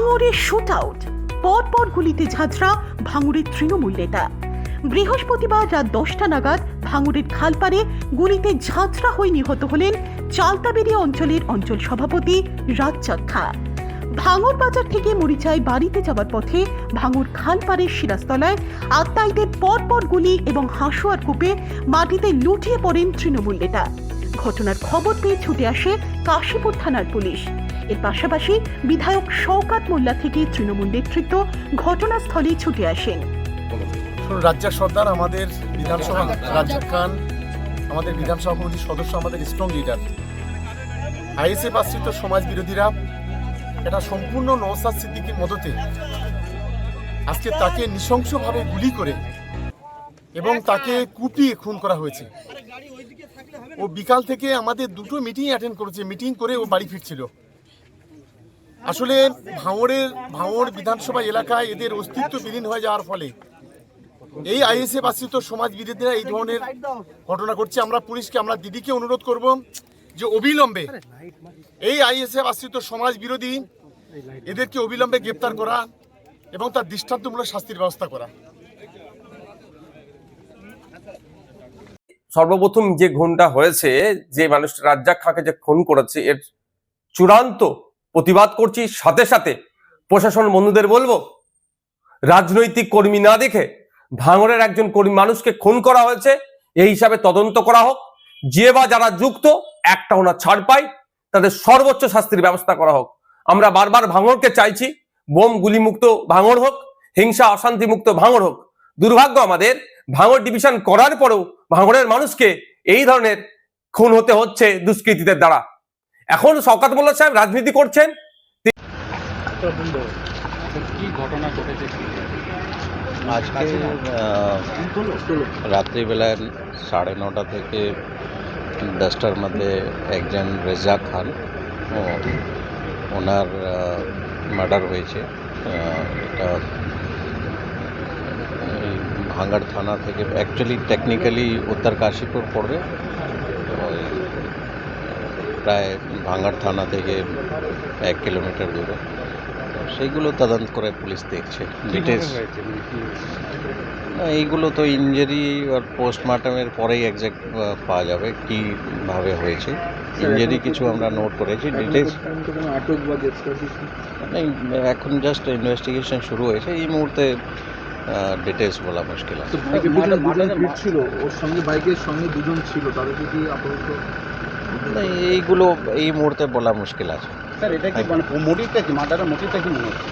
ভাঙড়ে shoot out, পরপর গুলিতে ঝাঁঝরা ভাঙড়ের তৃণমূল নেতা। বৃহস্পতিবার রাত 10টা নাগাদ ভাঙড়ের খালপাড়ে গুলিতে ঝাঁঝরা হয়ে নিহত হলেন চালতাবেড়িয়া অঞ্চলের অঞ্চল সভাপতি রাজ্জাক খা। ভাঙড় বাজার থেকে মরিচায় বাড়িতে যাওয়ার পথে ভাঙড় খালপাড়ের সিরাজতলায় আত্মাইদের পরপর গুলি এবং হাঁসুয়ার কূপে মাটিতে লুটিয়ে পড়েন তৃণমূল নেতা। ঘটনার খবর পেয়ে ছুটে আসে কাশীপুর থানার পুলিশ। এর পাশাপাশি বিধায়ক শওকত মোল্লা থেকে তৃণমূল নেতৃত্ব ঘটনাস্থলে ছুটে আসেন। রাজ্জাক সর্দার আমাদের বিধানসভা, রাজ্জাক খান আমাদের বিধানসভা কমিটির সদস্য, আমাদের স্ট্রং লিডার। আইএসএফ আশ্রিত সমাজ বিরোধীরা এটা সম্পূর্ণ নওশাদ সিদ্দিকীর মদতে আজকে তাকে নৃশংসভাবে গুলি করে এবং তাকে কুপিয়ে খুন করা হয়েছে। ও বিকাল থেকে আমাদের দুটো মিটিং অ্যাটেন্ড করেছে, মিটিং করে ও বাড়ি ফিরছিল। আসলে ভাঙড় বিধানসভা এলাকায় এদের অস্তিত্ব বিলীন হয়ে যাওয়ার ফলে এই আইএসএফ আশ্রিত সমাজ বিরোধীরা এই ধরনের ঘটনা করছে। আমরা পুলিশকে, আমরা দিদিকে অনুরোধ করব যে অবিলম্বে এই আইএসএফ আশ্রিত সমাজ বিরোধী এদেরকে অবিলম্বে গ্রেপ্তার করা এবং তার দৃষ্টান্তমূলক শাস্তির ব্যবস্থা করা। সর্বপ্রথম যে খুনটা হয়েছে, যে মানুষটা রাজ্জাক খাঁকে যে খুন করেছে, এর চূড়ান্ত প্রতিবাদ করছি। সাথে সাথে প্রশাসন বন্ধুদের বলবো, রাজনৈতিক কর্মী না দেখে ভাঙড়ের একজন কর্মী মানুষকে খুন করা হয়েছে, এই হিসাবে তদন্ত করা হোক। যে বা যারা যুক্ত একটা ওনা ছাড় পায়, তাদের সর্বোচ্চ শাস্তির ব্যবস্থা করা হোক। আমরা বারবার ভাঙড়কে চাইছি বোম গুলি মুক্ত ভাঙড় হোক, হিংসা অশান্তি মুক্ত ভাঙড় হোক। দুর্ভাগ্য আমাদের, ভাঙড় ডিভিশন করার পরেও ভাঙড়ের মানুষকে এই ধরনের খুন হতে হচ্ছে দুষ্কৃতীদের দ্বারা। এখন শওকত মোল্লা সাহেব রাজনীতি করছেন। কি ঘটনা ঘটেছে? আজকে রাত্রিবেলায় 9:30 থেকে 10টার মধ্যে একজন রাজ্জাক খান, ওনার মার্ডার হয়েছে। এটা ভাঙড় থানা থেকে, অ্যাকচুয়ালি টেকনিক্যালি উত্তর কাশীপুর পড়বে, প্রায় ভাঙড় থানা থেকে 1 কিলোমিটার দূরে। সেইগুলো তদন্ত করে পুলিশ দেখছে। ডিটেলস এইগুলো তো ইনজারি আর পোস্টমর্টমের পরেই এক্সাক্ট পাওয়া যাবে কীভাবে হয়েছে। ইনজারি কিছু আমরা নোট করেছি, ডিটেলস এখন জাস্ট ইনভেস্টিগেশন শুরু হয়েছে। এই মুহূর্তে ডিটেলস বলা মুশকিল আছে। ছিল ওর সঙ্গে, বাইকের সঙ্গে দুজন ছিল, তাদেরকে কি আপাতত এইগুলো এই মুহূর্তে বলা মুশকিল আছে। স্যার এটা কি মানে মোটিভটা কি, মার্ডারের মোটিভটা কি মনে হচ্ছে?